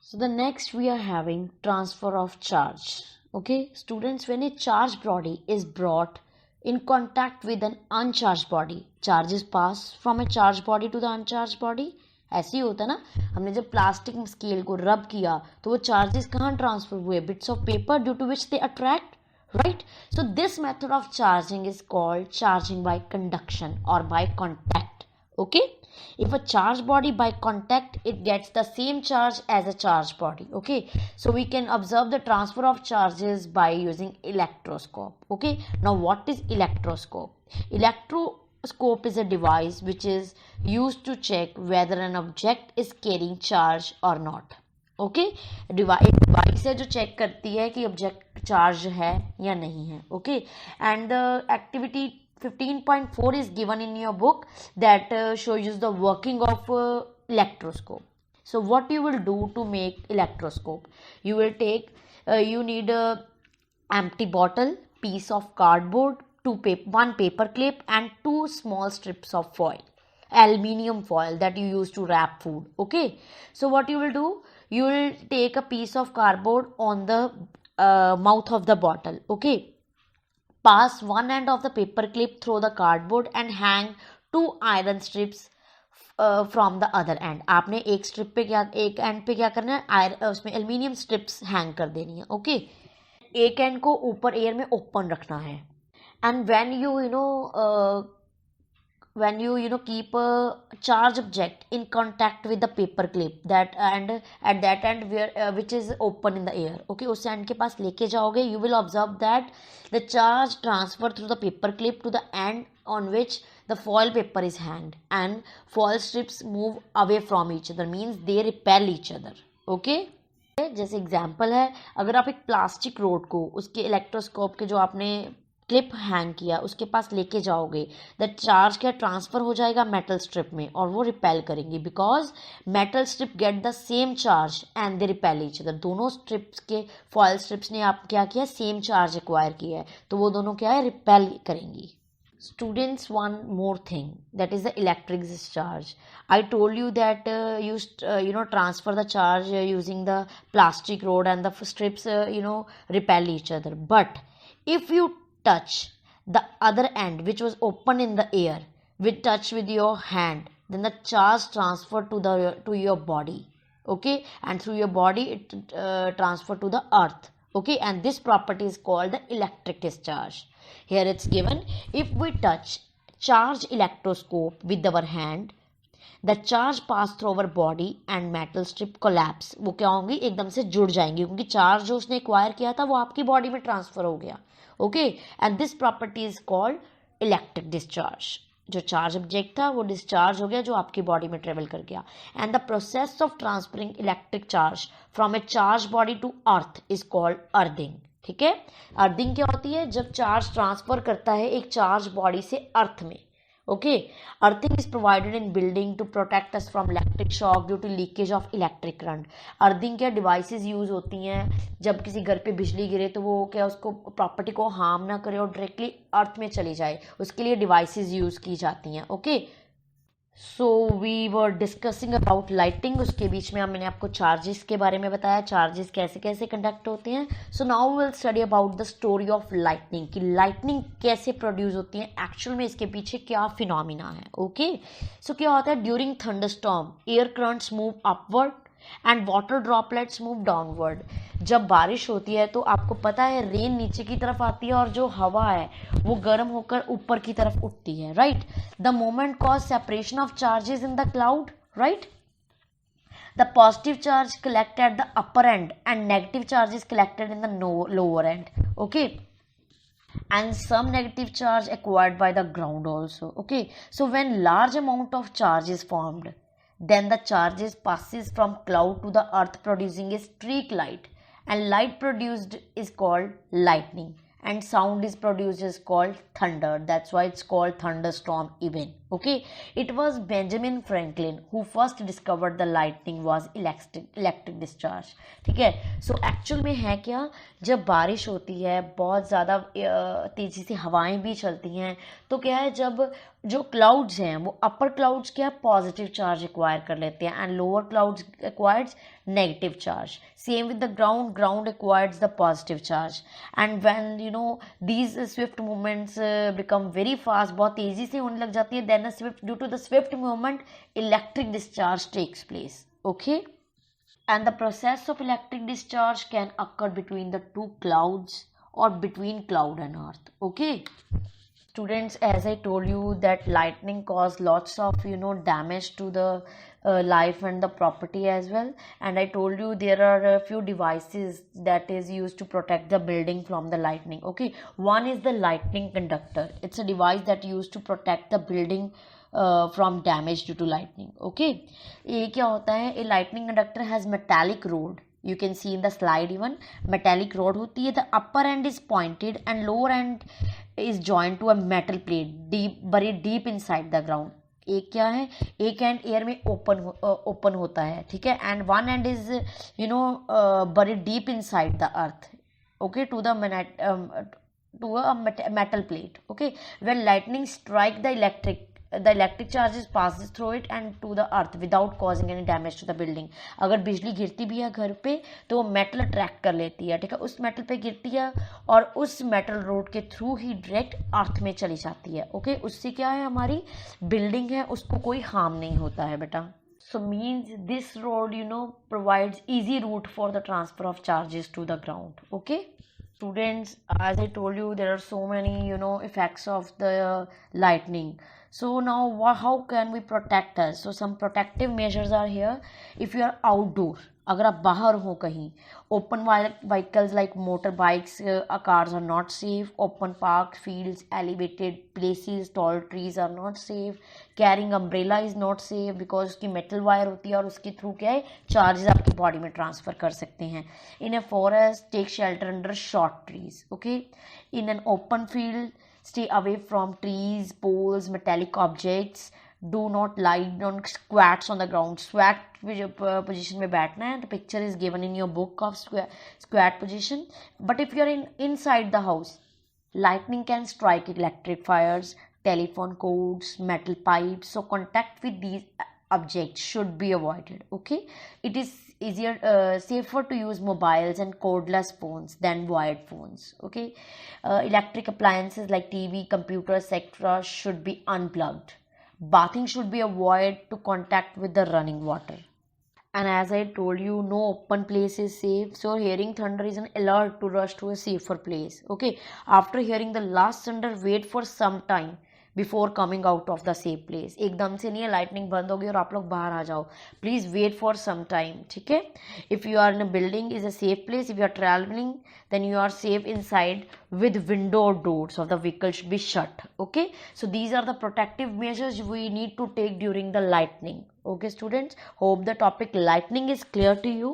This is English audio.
So the next we are having transfer of charge. Okay, students, when a charged body is brought in contact with an uncharged body, charges pass from a charged body to the uncharged body. ऐसे ही होता है ना, हमने जब plastic scale को रब किया तो वो चार्जेस कहाँ ट्रांसफर हुए? Bits of paper due to which they attract, right? So this method of charging is called charging by conduction or by contact. Okay, if a charged body by contact, it gets the same charge as a charged body. Okay, so we can observe the transfer of charges by using electroscope. Okay, now what is electroscope? Electroscope is a device which is used to check whether an object is carrying charge or not. Okay, device है जो check करती है कि object charge है या नहीं है. Okay, and the activity 15.4 is given in your book that shows you the working of electroscope. So what you will do to make electroscope? You will take, you need a empty bottle, piece of cardboard, one paper clip and 2 small strips of foil, aluminium foil that you use to wrap food. Okay, so what you will do? You will take a piece of cardboard on the mouth of the bottle. Okay, pass one end of the paper clip through the cardboard and hang 2 iron strips from the other end. आपने एक strip पे क्या, एक and पे क्या करना है, उसमें एल्यूमिनियम स्ट्रिप्स हैंग कर देनी है. ओके, एक एंड को ऊपर एयर में ओपन रखना है. And when you keep a charged object in contact with the paper clip that and at that end where which is open in the air. Okay, उस end के पास लेके जाओगे, you will observe that the charge transfer through the paper clip to the end on which the foil paper is hanged and foil strips move away from each other, means they repel each other. Okay, जैसे example है, अगर आप एक plastic road को उसके electroscope के जो आपने क्लिप हैंग किया उसके पास लेके जाओगे, द चार्ज क्या ट्रांसफर हो जाएगा मेटल स्ट्रिप में और वो रिपेल करेंगी, because metal strip get the same charge and they repel each other. दोनों स्ट्रिप्स के फॉयल स्ट्रिप्स ने आप क्या किया, सेम चार्ज एक्वायर किया है, तो वो दोनों क्या है, रिपेल करेंगी. Students, one more thing, that is the electric discharge. I told you that you transfer the charge using the plastic rod and the strips repel each other. But if you touch the other end which was open in the air, with touch with your hand, then the charge transfer to your body. Okay, and through your body it transfer to the earth. Okay, and this property is called the electric discharge. Here it's given, if we touch charged electroscope with our hand, the charge pass through our body and metal strip collapse. वो क्या होंगी, एकदम से जुड़ जाएंगी, क्योंकि charge जो उसने एक्वायर किया था वो आपकी बॉडी में ट्रांसफर हो गया. Okay, and this property is called electric discharge. जो चार्ज ऑब्जेक्ट था वो डिस्चार्ज हो गया, जो आपकी बॉडी में ट्रेवल कर गया. And the process of transferring electric charge from a charge body to earth is called earthing. ठीक है, अर्थिंग क्या होती है, जब चार्ज ट्रांसफर करता है एक चार्ज बॉडी से अर्थ में. Okay, earthing is provided in building to protect us from electric shock due to leakage of electric current. Earthing क्या डिवाइसेस यूज होती हैं जब किसी घर पे बिजली गिरे तो वो क्या उसको प्रॉपर्टी को हार्म ना करे और डायरेक्टली अर्थ में चली जाए, उसके लिए डिवाइसेस यूज की जाती हैं. Okay, so we were discussing about lighting. उसके बीच में मैंने आपको चार्जेस के बारे में बताया, चार्जेस कैसे कैसे कंडक्ट होते हैं. So now will study about the story of lightning, कि लाइटनिंग कैसे प्रोड्यूस होती है, एक्चुअल में इसके पीछे क्या फिनोमिना है. ओके, सो क्या होता है, during thunderstorm air currents move upward and water droplets move downward. जब बारिश होती है तो आपको पता है रेन नीचे की तरफ आती है और जो हवा है वो गर्म होकर ऊपर की तरफ उठती है. Right, the moment cause separation of charges in the cloud. Right, the positive charge collect at the upper and and negative charge is collected in the lower and. Okay, and some negative charge acquired by the ground also. Okay, so when large amount of charge is formed, then the charges passes from cloud to the earth producing a streak light, and light produced is called lightning, and sound is produced is called thunder. That's why it's called thunderstorm event. Okay, it was Benjamin Franklin who first discovered the lightning was electric discharge. ठीक है, so actual में है क्या, जब बारिश होती है बहुत ज़्यादा तेज़ी से हवाएं भी चलती हैं, तो क्या है, जब जो क्लाउड्स हैं वो अपर क्लाउड्स क्या पॉजिटिव चार्ज एक्वायर कर लेते हैं and lower clouds acquires negative charge. Same with the ground acquires the positive charge. And when you know these swift movements become very fast, बहुत तेज़ी से होने लग जाती है, then due to the swift movement electric discharge takes place. Okay, and the process of electric discharge can occur between the two clouds or between cloud and earth. Okay, students, as I told you that lightning cause lots of damage to the life and the property as well, and I told you there are a few devices that is used to protect the building from the lightning. Okay, one is the lightning conductor. It's a device that used to protect the building from damage due to lightning. Okay, ये क्या होता है, a lightning conductor has metallic rod. You can see in the slide even metallic rod होती है. The upper end is pointed and lower end is joined to a metal plate buried deep inside the ground. एक क्या है, एक and air में open होता है, ठीक है, and one and is buried deep inside the earth. Okay, to a metal plate. Okay, when lightning strike the electric charges passes through it and to the earth without causing any damage to the building. अगर बिजली गिरती भी है घर पे तो वो metal attract कर लेती है, ठीक है, उस मेटल पे गिरती है और उस मेटल रोड के थ्रू ही डायरेक्ट अर्थ में चली जाती है. ओके, उससे क्या है, हमारी बिल्डिंग है उसको कोई हार्म नहीं होता है बेटा. So means this road provides easy route for the transfer of charges to the ground. Okay, students, as I told you there are so many effects of the lightning. So now how can we protect us? So some protective measures are here. If you are outdoor, अगर आप बाहर हो कहीं, open vehicles like motorbikes, cars are not safe. Open parks, fields, elevated places, tall trees are not safe. Carrying umbrella is not safe because उसकी metal wire होती है और उसके थ्रू क्या है, charges आपकी body में transfer कर सकते हैं. In a forest, take shelter under short trees. Okay, in an open field, stay away from trees, poles, metallic objects. Do not lie on squats on the ground. Squat position में बैठना है. The picture is given in your book of squat position. But if you are inside the house, lightning can strike electric fires, telephone cords, metal pipes. So contact with these objects should be avoided. Okay, it is safer to use mobiles and cordless phones than wired phones. Okay, electric appliances like TV, computer, etc. should be unplugged. Bathing should be avoided to contact with the running water. And as I told you, no open place is safe. So hearing thunder is an alert to rush to a safer place. Okay, after hearing the last thunder, wait for some time before coming out of the safe place. एकदम से नहीं है lightning बंद होगी और आप लोग बाहर आ जाओ. Please wait for some time, ठीक है. If you are in a building is a safe place. If you are travelling then you are safe inside with window doors of the vehicle should be shut. Okay, so these are the protective measures we need to take during the lightning. Okay students, hope the topic lightning is clear to you.